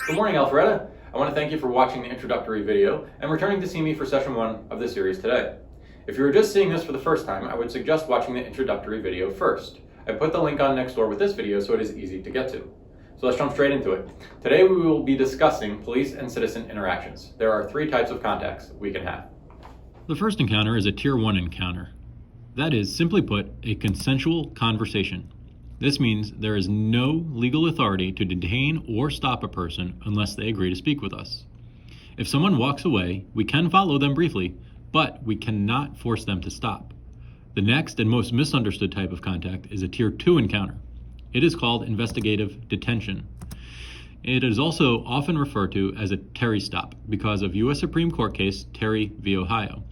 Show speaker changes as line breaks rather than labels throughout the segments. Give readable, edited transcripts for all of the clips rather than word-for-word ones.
Good morning, Alpharetta. I want to thank you for watching the introductory video and returning to see me for session 1 of this series today. If you were just seeing this for the first time, I would suggest watching the introductory video first. I put the link on next door with this video so it is easy to get to. So let's jump straight into it. Today we will be discussing police and citizen interactions. There are 3 types of contacts we can have.
The first encounter is a Tier 1 encounter. That is, simply put, a consensual conversation. This means there is no legal authority to detain or stop a person unless they agree to speak with us. If someone walks away, we can follow them briefly, but we cannot force them to stop. The next and most misunderstood type of contact is a Tier 2 encounter. It is called investigative detention. It is also often referred to as a Terry stop because of U.S. Supreme Court case Terry v. Ohio.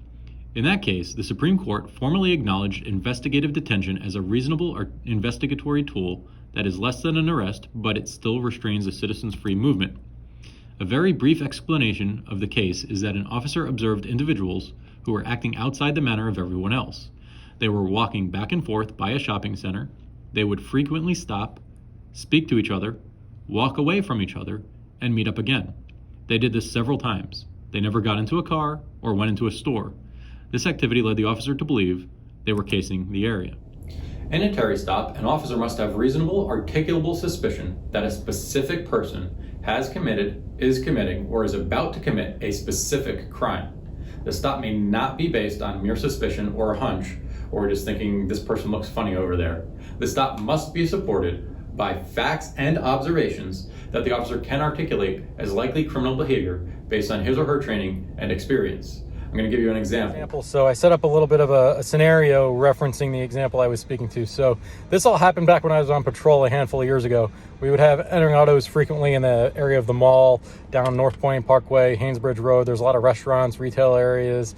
In that case, the Supreme Court formally acknowledged investigative detention as a reasonable or investigatory tool that is less than an arrest, but it still restrains a citizen's free movement. A very brief explanation of the case is that an officer observed individuals who were acting outside the manner of everyone else. They were walking back and forth by a shopping center. They would frequently stop, speak to each other, walk away from each other, and meet up again. They did this several times. They never got into a car or went into a store. This activity led the officer to believe they were casing the area.
In a Terry stop, an officer must have reasonable, articulable suspicion that a specific person has committed, is committing, or is about to commit a specific crime. The stop may not be based on mere suspicion or a hunch, or just thinking this person looks funny over there. The stop must be supported by facts and observations that the officer can articulate as likely criminal behavior based on his or her training and experience. I'm going to give you an example.
So I set up a little bit of a scenario referencing the example I was speaking to. So this all happened back when I was on patrol a handful of years ago. We would have entering autos frequently in the area of the mall, down North Point Parkway, Haynesbridge Road. There's a lot of restaurants, retail areas,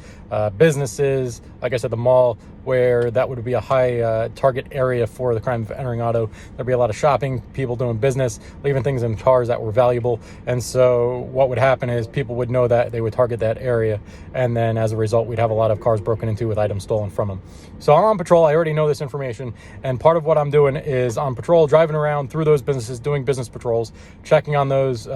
businesses, like I said, the mall, where that would be a high target area for the crime of entering auto. There'd be a lot of shopping, people doing business, leaving things in cars that were valuable. And so what would happen is people would know that they would target that area. And then as a result, we'd have a lot of cars broken into with items stolen from them. So I'm on patrol. I already know this information. And part of what I'm doing is on patrol, driving around through those businesses, doing business patrols, checking on those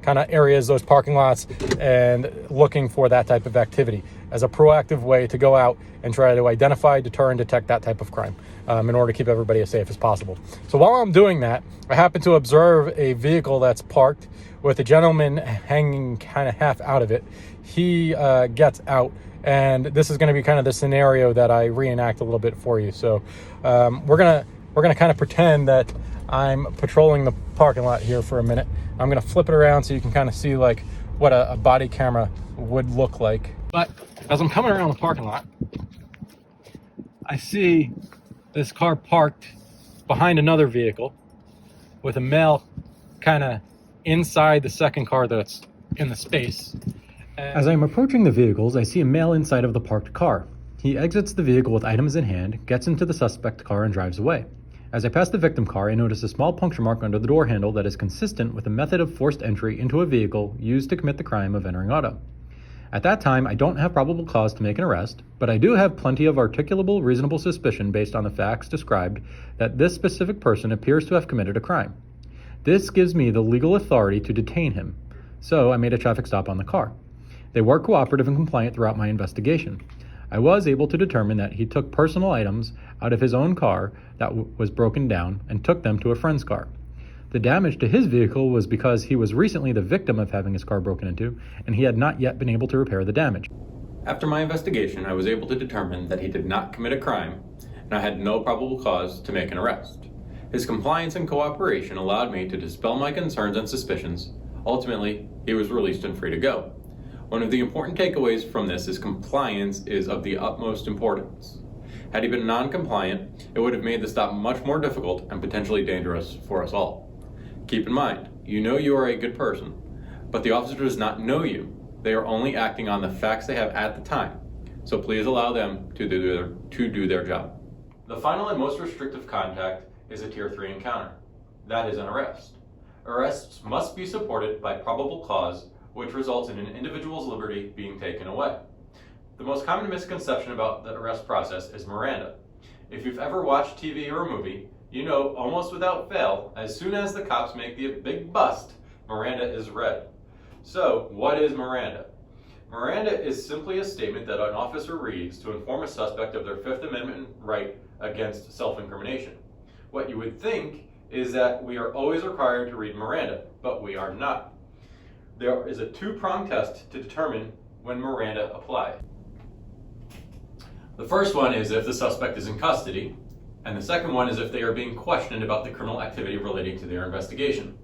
kind of areas, those parking lots, and looking for that type of activity as a proactive way to go out and try to identify, deter, and detect that type of crime in order to keep everybody as safe as possible. So while I'm doing that, I happen to observe a vehicle that's parked with a gentleman hanging kind of half out of it. He gets out, and this is going to be kind of the scenario that I reenact a little bit for you. So we're gonna kind of pretend that I'm patrolling the parking lot here for a minute. I'm going to flip it around so you can kind of see like what a body camera would look like. But as I'm coming around the parking lot, I see this car parked behind another vehicle with a male kind of inside the second car that's in the space. As I'm approaching the vehicles, I see a male inside of the parked car. He exits the vehicle with items in hand, gets into the suspect car, and drives away. As I pass the victim car, I notice a small puncture mark under the door handle that is consistent with a method of forced entry into a vehicle used to commit the crime of entering auto. At that time, I don't have probable cause to make an arrest, but I do have plenty of articulable, reasonable suspicion based on the facts described that this specific person appears to have committed a crime. This gives me the legal authority to detain him, so I made a traffic stop on the car. They were cooperative and compliant throughout my investigation. I was able to determine that he took personal items out of his own car that was broken down and took them to a friend's car. The damage to his vehicle was because he was recently the victim of having his car broken into, and he had not yet been able to repair the damage.
After my investigation, I was able to determine that he did not commit a crime, and I had no probable cause to make an arrest. His compliance and cooperation allowed me to dispel my concerns and suspicions. Ultimately, he was released and free to go. One of the important takeaways from this is compliance is of the utmost importance. Had he been non-compliant, it would have made the stop much more difficult and potentially dangerous for us all. Keep in mind, you know you are a good person, but the officer does not know you. They are only acting on the facts they have at the time, so please allow them to do their job. The final and most restrictive contact is a Tier 3 encounter. That is an arrest. Arrests must be supported by probable cause, which results in an individual's liberty being taken away. The most common misconception about the arrest process is Miranda. If you've ever watched TV or a movie, you know almost without fail, as soon as the cops make the big bust, Miranda is read. So, what is Miranda? Miranda is simply a statement that an officer reads to inform a suspect of their Fifth Amendment right against self-incrimination. What you would think is that we are always required to read Miranda, but we are not. There is a two-pronged test to determine when Miranda applies. The first one is if the suspect is in custody, and the second one is if they are being questioned about the criminal activity relating to their investigation.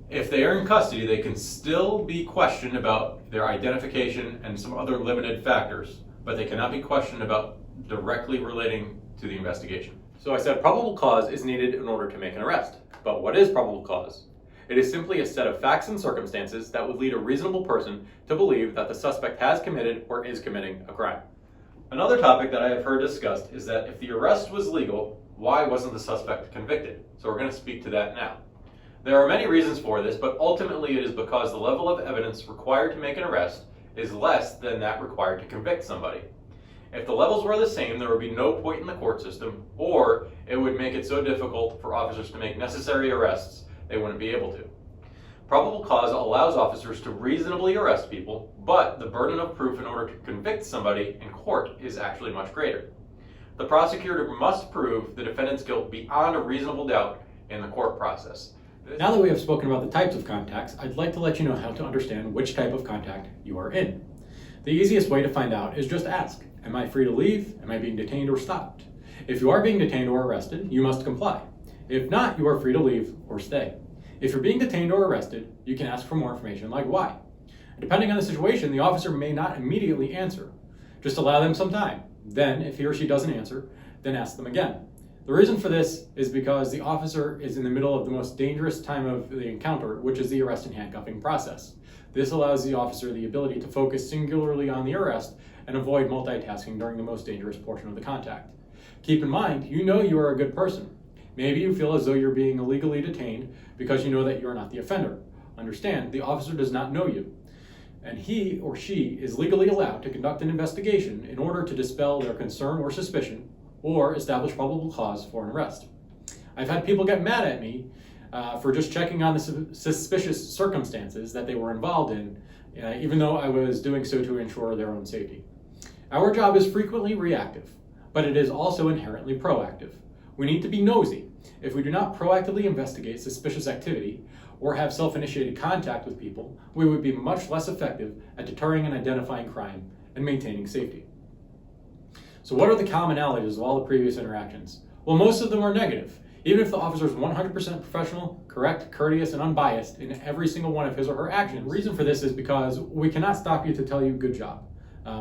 If they are in custody, they can still be questioned about their identification and some other limited factors, but they cannot be questioned about directly relating to the investigation. So I said probable cause is needed in order to make an arrest. But what is probable cause? It is simply a set of facts and circumstances that would lead a reasonable person to believe that the suspect has committed or is committing a crime. Another topic that I have heard discussed is that if the arrest was legal, why wasn't the suspect convicted? So we're going to speak to that now. There are many reasons for this, but ultimately it is because the level of evidence required to make an arrest is less than that required to convict somebody. If the levels were the same, there would be no point in the court system, or it would make it so difficult for officers to make necessary arrests they wouldn't be able to. Probable cause allows officers to reasonably arrest people, but the burden of proof in order to convict somebody in court is actually much greater. The prosecutor must prove the defendant's guilt beyond a reasonable doubt in the court process.
Now that we have spoken about the types of contacts, I'd like to let you know how to understand which type of contact you are in. The easiest way to find out is just ask, am I free to leave? Am I being detained or stopped? If you are being detained or arrested, you must comply. If not, you are free to leave or stay. If you're being detained or arrested, you can ask for more information like why. Depending on the situation, the officer may not immediately answer. Just allow them some time. Then, if he or she doesn't answer, then ask them again. The reason for this is because the officer is in the middle of the most dangerous time of the encounter, which is the arrest and handcuffing process. This allows the officer the ability to focus singularly on the arrest and avoid multitasking during the most dangerous portion of the contact. Keep in mind, you know you are a good person. Maybe you feel as though you're being illegally detained because you know that you are not the offender. Understand, the officer does not know you, and he or she is legally allowed to conduct an investigation in order to dispel their concern or suspicion or establish probable cause for an arrest. I've had people get mad at me for just checking on the suspicious circumstances that they were involved in, even though I was doing so to ensure their own safety. Our job is frequently reactive, but it is also inherently proactive. We need to be nosy. If we do not proactively investigate suspicious activity or have self-initiated contact with people, we would be much less effective at deterring and identifying crime and maintaining safety. So what are the commonalities of all the previous interactions? Well, most of them are negative. Even if the officer is 100% professional, correct, courteous, and unbiased in every single one of his or her actions. The reason for this is because we cannot stop you to tell you good job.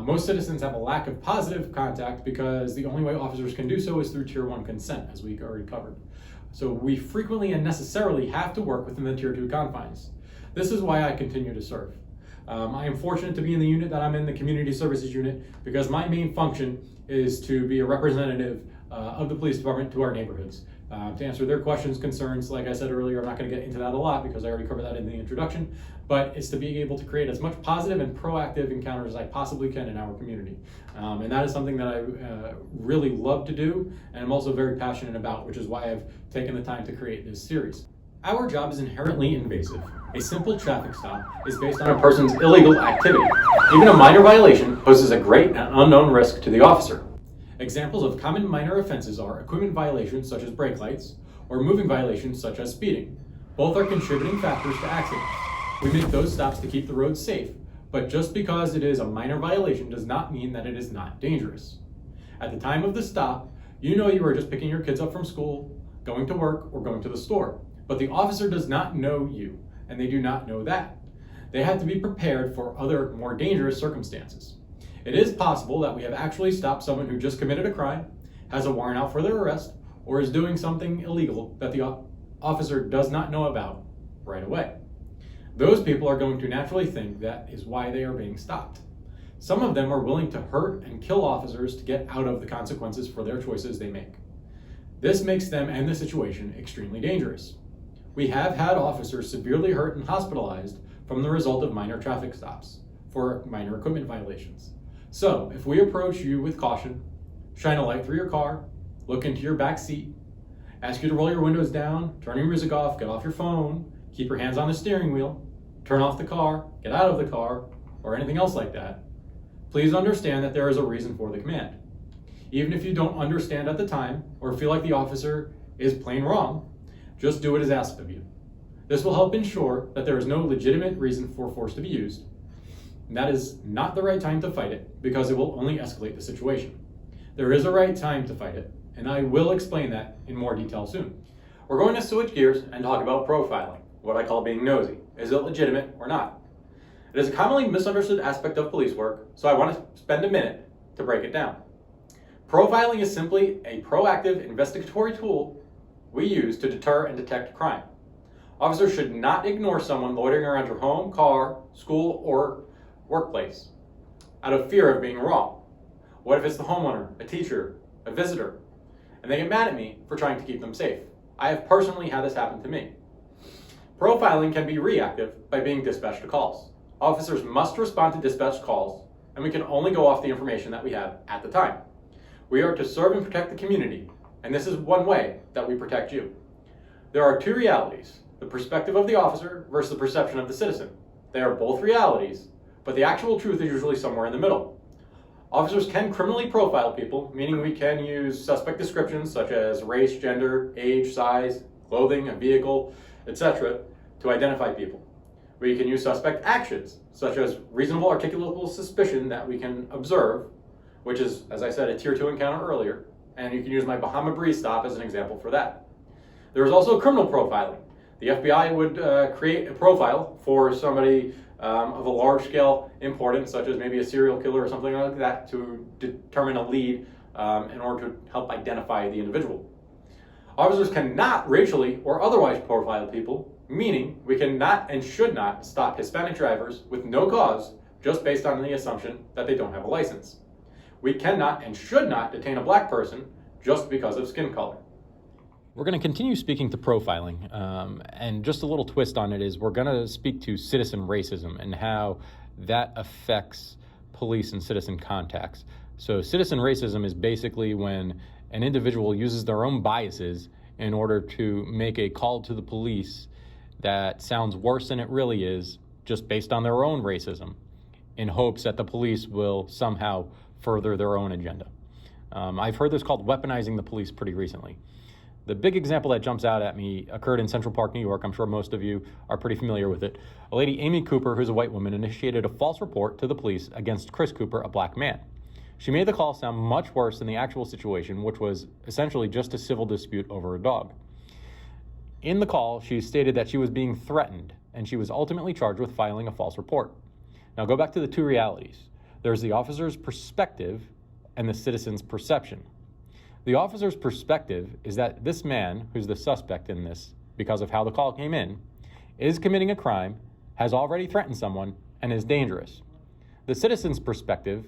Most citizens have a lack of positive contact because the only way officers can do so is through Tier 1 consent, as we already covered. So we frequently and necessarily have to work within the Tier 2 confines. This is why I continue to serve. I am fortunate to be in the unit that I'm in, the Community Services Unit, because my main function is to be a representative of the police department to our neighborhoods. To answer their questions, concerns, like I said earlier, I'm not going to get into that a lot because I already covered that in the introduction, but it's to be able to create as much positive and proactive encounters as I possibly can in our community. And that is something that I really love to do, and I'm also very passionate about, which is why I've taken the time to create this series. Our job is inherently invasive. A simple traffic stop is based on a person's illegal activity. Even a minor violation poses a great and unknown risk to the officer. Examples of common minor offenses are equipment violations such as brake lights, or moving violations such as speeding. Both are contributing factors to accidents. We make those stops to keep the roads safe, but just because it is a minor violation does not mean that it is not dangerous. At the time of the stop, you know you are just picking your kids up from school, going to work, or going to the store. But the officer does not know you, and they do not know that. They have to be prepared for other, more dangerous circumstances. It is possible that we have actually stopped someone who just committed a crime, has a warrant out for their arrest, or is doing something illegal that the officer does not know about right away. Those people are going to naturally think that is why they are being stopped. Some of them are willing to hurt and kill officers to get out of the consequences for their choices they make. This makes them and the situation extremely dangerous. We have had officers severely hurt and hospitalized from the result of minor traffic stops for minor equipment violations. So, if we approach you with caution, shine a light through your car, look into your back seat, ask you to roll your windows down, turn your music off, get off your phone,
keep your hands on the steering wheel, turn off the car, get out of the car, or anything else like that, please understand that there is a reason for the command. Even if you don't understand at the time or feel like the officer is plain wrong, just do what is asked of you. This will help ensure that there is no legitimate reason for force to be used. And that is not the right time to fight it because it will only escalate the situation. There is a right time to fight it, and I will explain that in more detail soon. We're going to switch gears and talk about profiling, what I call being nosy. Is it legitimate or not? It is a commonly misunderstood aspect of police work, so I want to spend a minute to break it down. Profiling is simply a proactive investigatory tool we use to deter and detect crime. Officers should not ignore someone loitering around your home, car, school, or workplace out of fear of being wrong. What if it's the homeowner, a teacher, a visitor, and they get mad at me for trying to keep them safe? I have personally had this happen to me. Profiling can be reactive by being dispatched to calls. Officers must respond to dispatched calls, and we can only go off the information that we have at the time. We are to serve and protect the community, and this is one way that we protect you. There are two realities, the perspective of the officer versus the perception of the citizen. They are both realities, but the actual truth is usually somewhere in the middle. Officers can criminally profile people, meaning we can use suspect descriptions such as race, gender, age, size, clothing, a vehicle, etc. to identify people. We can use suspect actions, such as reasonable articulable suspicion that we can observe, which is, as I said, a tier 2 encounter earlier, and you can use my Bahama Breeze stop as an example for that. There is also criminal profiling. The FBI would create a profile for somebody of a large-scale importance, such as maybe a serial killer or something like that, to determine a lead in order to help identify the individual. Officers cannot racially or otherwise profile people, meaning we cannot and should not stop Hispanic drivers with no cause just based on the assumption that they don't have a license. We cannot and should not detain a black person just because of skin color.
We're going to continue speaking to profiling, and just a little twist on it is we're going to speak to citizen racism and how that affects police and citizen contacts. So citizen racism is basically when an individual uses their own biases in order to make a call to the police that sounds worse than it really is, just based on their own racism, in hopes that the police will somehow further their own agenda. I've heard this called weaponizing the police pretty recently. The big example that jumps out at me occurred in Central Park, New York. I'm sure most of you are pretty familiar with it. A lady, Amy Cooper, who's a white woman, initiated a false report to the police against Chris Cooper, a black man. She made the call sound much worse than the actual situation, which was essentially just a civil dispute over a dog. In the call, she stated that she was being threatened, and she was ultimately charged with filing a false report. Now go back to the two realities. There's the officer's perspective and the citizen's perception. The officer's perspective is that this man, who's the suspect in this because of how the call came in, is committing a crime, has already threatened someone, and is dangerous. The citizen's perspective,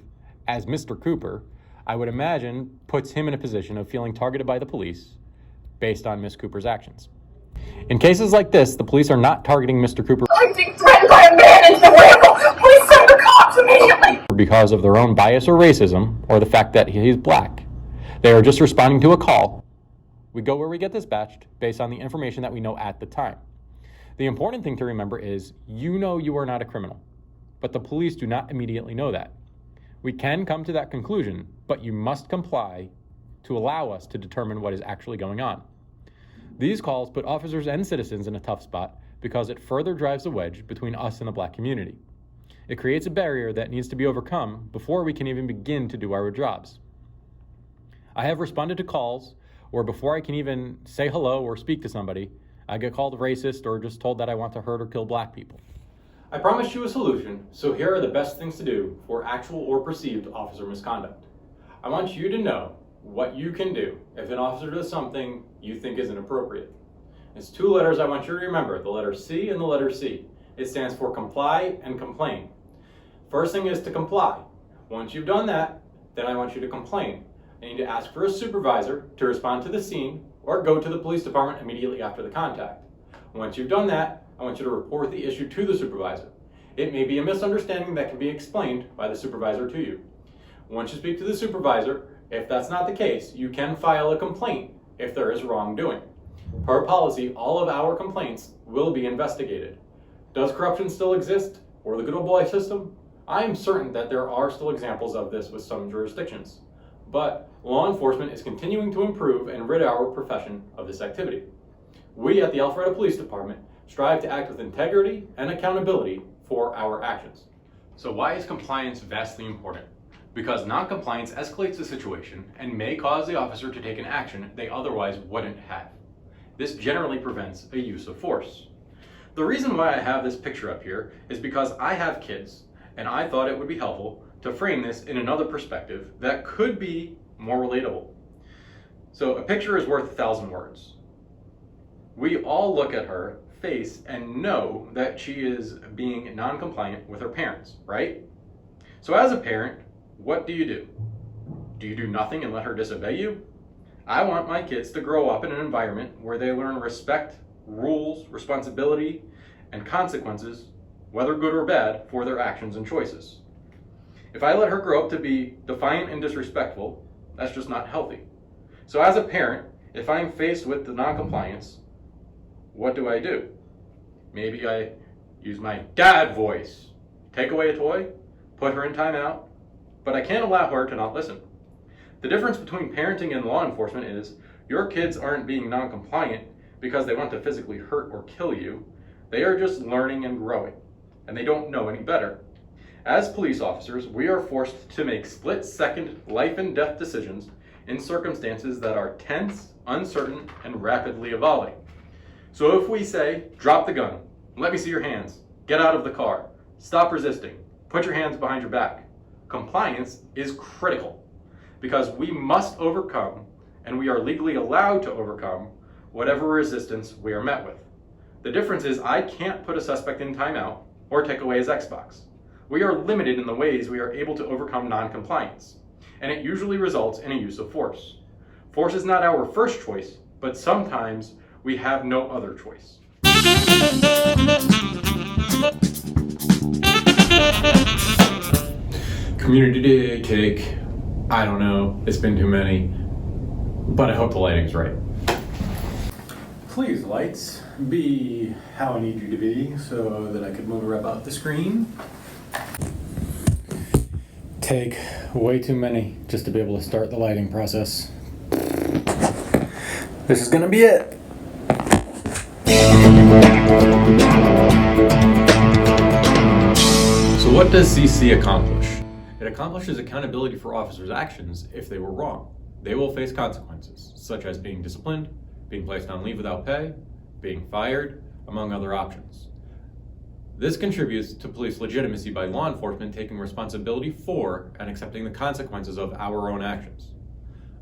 as Mr. Cooper, I would imagine puts him in a position of feeling targeted by the police based on Miss Cooper's actions. In cases like this, the police are not targeting Mr. Cooper.
I'm being threatened by a man in the vehicle. Please send the cops immediately.
Because of their own bias or racism, or the fact that he's black. They are just responding to a call. We go where we get dispatched based on the information that we know at the time. The important thing to remember is you know you are not a criminal, but the police do not immediately know that. We can come to that conclusion, but you must comply to allow us to determine what is actually going on. These calls put officers and citizens in a tough spot because it further drives a wedge between us and the black community. It creates a barrier that needs to be overcome before we can even begin to do our jobs. I have responded to calls where before I can even say hello or speak to somebody, I get called racist or just told that I want to hurt or kill black people.
I promised you a solution, so here are the best things to do for actual or perceived officer misconduct. I want you to know what you can do if an officer does something you think is inappropriate. It's two letters I want you to remember, the letter C and the letter C. It stands for comply and complain. First thing is to comply. Once you've done that, then I want you to complain. I need to ask for a supervisor to respond to the scene or go to the police department immediately after the contact. Once you've done that, I want you to report the issue to the supervisor. It may be a misunderstanding that can be explained by the supervisor to you. Once you speak to the supervisor, if that's not the case, you can file a complaint if there is wrongdoing. Per policy, all of our complaints will be investigated. Does corruption still exist, or the good old boy system? I am certain that there are still examples of this with some jurisdictions, but law enforcement is continuing to improve and rid our profession of this activity. We at the Alpharetta Police Department strive to act with integrity and accountability for our actions. So why is compliance vastly important? Because non-compliance escalates the situation and may cause the officer to take an action they otherwise wouldn't have. This generally prevents a use of force. The reason why I have this picture up here is because I have kids, and I thought it would be helpful to frame this in another perspective that could be more relatable. So a picture is worth 1,000 words. We all look at her face and know that she is being non-compliant with her parents, right? So as a parent, what do? Do you do nothing and let her disobey you? I want my kids to grow up in an environment where they learn respect, rules, responsibility, and consequences, whether good or bad, for their actions and choices. If I let her grow up to be defiant and disrespectful, that's just not healthy. So as a parent, if I'm faced with the non-compliance, what do? Maybe I use my dad voice, take away a toy, put her in timeout, but I can't allow her to not listen. The difference between parenting and law enforcement is your kids aren't being non-compliant because they want to physically hurt or kill you. They are just learning and growing, and they don't know any better. As police officers, we are forced to make split-second life and death decisions in circumstances that are tense, uncertain, and rapidly evolving. So if we say, drop the gun, let me see your hands, get out of the car, stop resisting, put your hands behind your back, compliance is critical because we must overcome, and we are legally allowed to overcome, whatever resistance we are met with. The difference is I can't put a suspect in timeout or take away his Xbox. We are limited in the ways we are able to overcome non-compliance, and it usually results in a use of force. Force is not our first choice, but sometimes we have no other choice. Community day cake. I don't know, it's been too many, but I hope the lighting's right.
Please, lights, be how I need you to be so that I could move about the screen. Take way too many just to be able to start the lighting process. This is gonna be it.
So what does CC accomplish? It accomplishes accountability for officers' actions if they were wrong. They will face consequences, such as being disciplined, being placed on leave without pay, being fired, among other options. This contributes to police legitimacy by law enforcement taking responsibility for and accepting the consequences of our own actions.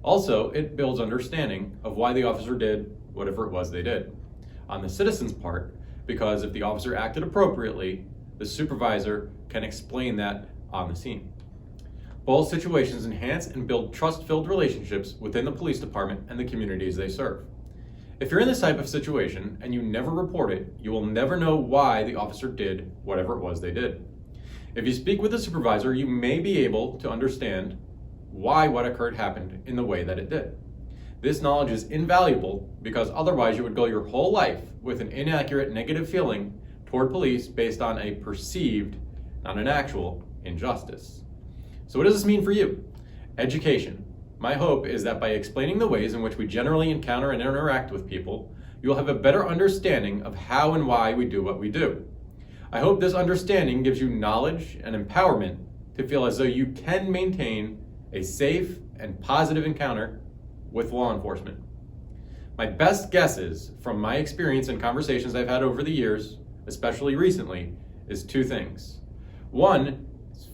Also, it builds understanding of why the officer did whatever it was they did. On the citizen's part, because if the officer acted appropriately, the supervisor can explain that on the scene. Both situations enhance and build trust-filled relationships within the police department and the communities they serve. If you're in this type of situation and you never report it, you will never know why the officer did whatever it was they did. If you speak with a supervisor, you may be able to understand why what occurred happened in the way that it did. This knowledge is invaluable because otherwise you would go your whole life with an inaccurate negative feeling toward police based on a perceived, not an actual, injustice. So what does this mean for you? Education. My hope is that by explaining the ways in which we generally encounter and interact with people, you'll have a better understanding of how and why we do what we do. I hope this understanding gives you knowledge and empowerment to feel as though you can maintain a safe and positive encounter with law enforcement. My best guesses from my experience and conversations I've had over the years, especially recently, is two things. One,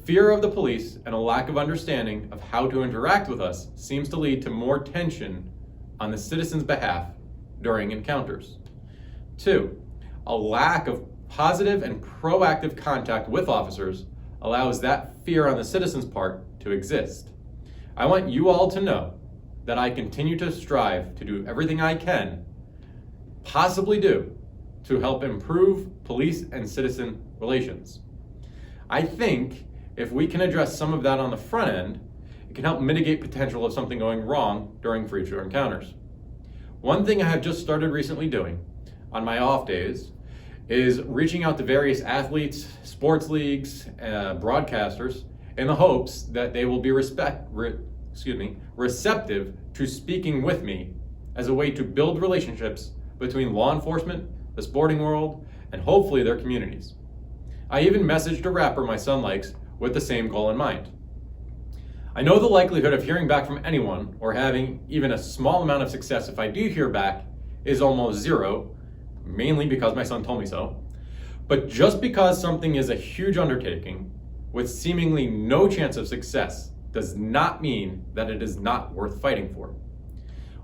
fear of the police and a lack of understanding of how to interact with us seems to lead to more tension on the citizen's behalf during encounters. Two, a lack of positive and proactive contact with officers allows that fear on the citizen's part to exist. I want you all to know that I continue to strive to do everything I can possibly do to help improve police and citizen relations. I think if we can address some of that on the front end, it can help mitigate potential of something going wrong during future encounters. One thing I have just started recently doing on my off days is reaching out to various athletes, sports leagues, broadcasters, in the hopes that they will be receptive to speaking with me as a way to build relationships between law enforcement, the sporting world, and hopefully their communities. I even messaged a rapper my son likes with the same goal in mind. I know the likelihood of hearing back from anyone or having even a small amount of success if I do hear back is almost zero, mainly because my son told me so. But just because something is a huge undertaking with seemingly no chance of success does not mean that it is not worth fighting for.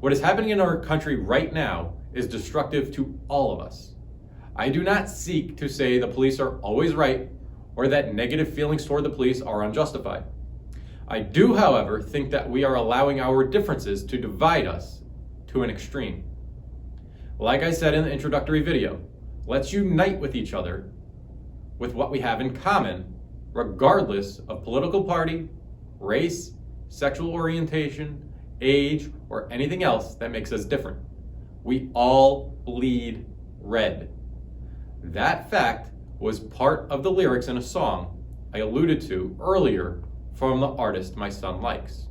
What is happening in our country right now is destructive to all of us. I do not seek to say the police are always right or that negative feelings toward the police are unjustified. I do, however, think that we are allowing our differences to divide us to an extreme. Like I said in the introductory video, let's unite with each other with what we have in common, regardless of political party, race, sexual orientation, age, or anything else that makes us different. We all bleed red. That fact was part of the lyrics in a song I alluded to earlier from the artist my son likes.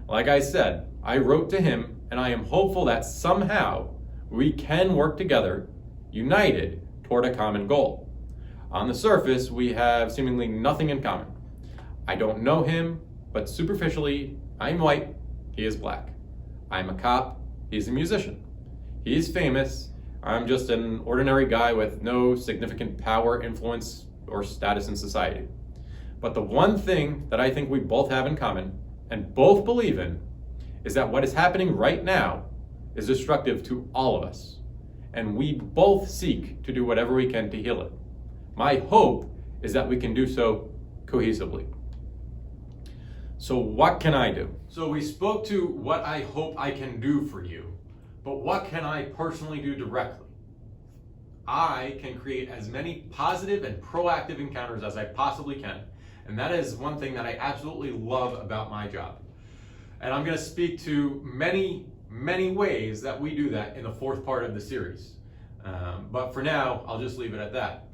Like I said, I wrote to him, and I am hopeful that somehow we can work together, united, toward a common goal. On the surface, we have seemingly nothing in common. I don't know him, but superficially, I'm white, he is black. I'm a cop, he's a musician. He's famous, I'm just an ordinary guy with no significant power, influence, or status in society. But the one thing that I think we both have in common, and both believe in, is that what is happening right now is destructive to all of us. And we both seek to do whatever we can to heal it. My hope is that we can do so cohesively. So what can I do? So we spoke to what I hope I can do for you, but what can I personally do directly? I can create as many positive and proactive encounters as I possibly can. And that is one thing that I absolutely love about my job. And I'm going to speak to many ways that we do that in the fourth part of the series. But for now, I'll just leave it at that.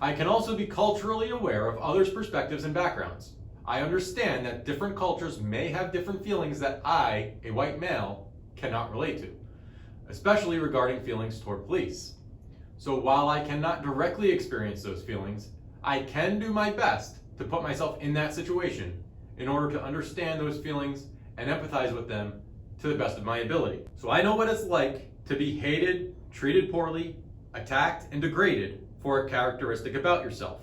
I can also be culturally aware of others' perspectives and backgrounds. I understand that different cultures may have different feelings that I, a white male, cannot relate to, especially regarding feelings toward police. So while I cannot directly experience those feelings, I can do my best to put myself in that situation in order to understand those feelings and empathize with them to the best of my ability. So I know what it's like to be hated, treated poorly, attacked, and degraded for a characteristic about yourself.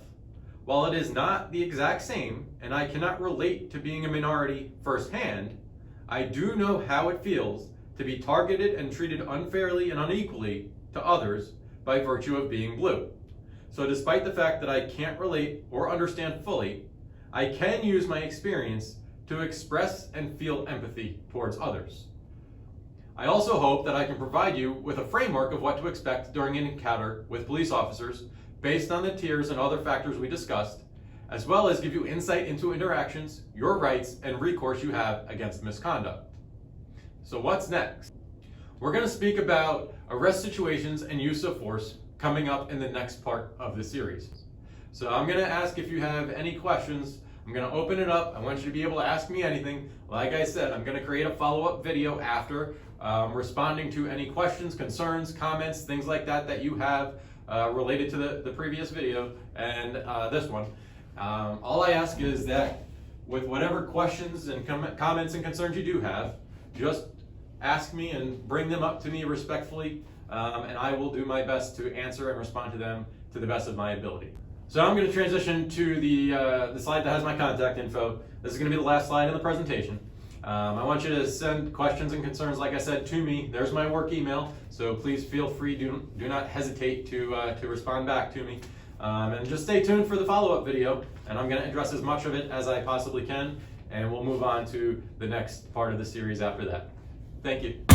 While it is not the exact same, and I cannot relate to being a minority firsthand, I do know how it feels to be targeted and treated unfairly and unequally to others by virtue of being blue. So despite the fact that I can't relate or understand fully, I can use my experience to express and feel empathy towards others. I also hope that I can provide you with a framework of what to expect during an encounter with police officers based on the tiers and other factors we discussed, as well as give you insight into interactions, your rights, and recourse you have against misconduct. So what's next? We're going to speak about arrest situations and use of force coming up in the next part of the series. So I'm going to ask if you have any questions. I'm going to open it up. I want you to be able to ask me anything. Like I said, I'm going to create a follow-up video after responding to any questions, concerns, comments, things like that that you have related to the previous video and this one. All I ask is that with whatever questions and comments and concerns you do have, just ask me and bring them up to me respectfully, and I will do my best to answer and respond to them to the best of my ability. So I'm going to transition to the slide that has my contact info. This is going to be the last slide in the presentation. I want you to send questions and concerns, like I said, to me. There's my work email, so please feel free, do not hesitate to respond back to me. And just stay tuned for the follow-up video, and I'm going to address as much of it as I possibly can, and we'll move on to the next part of the series after that. Thank you.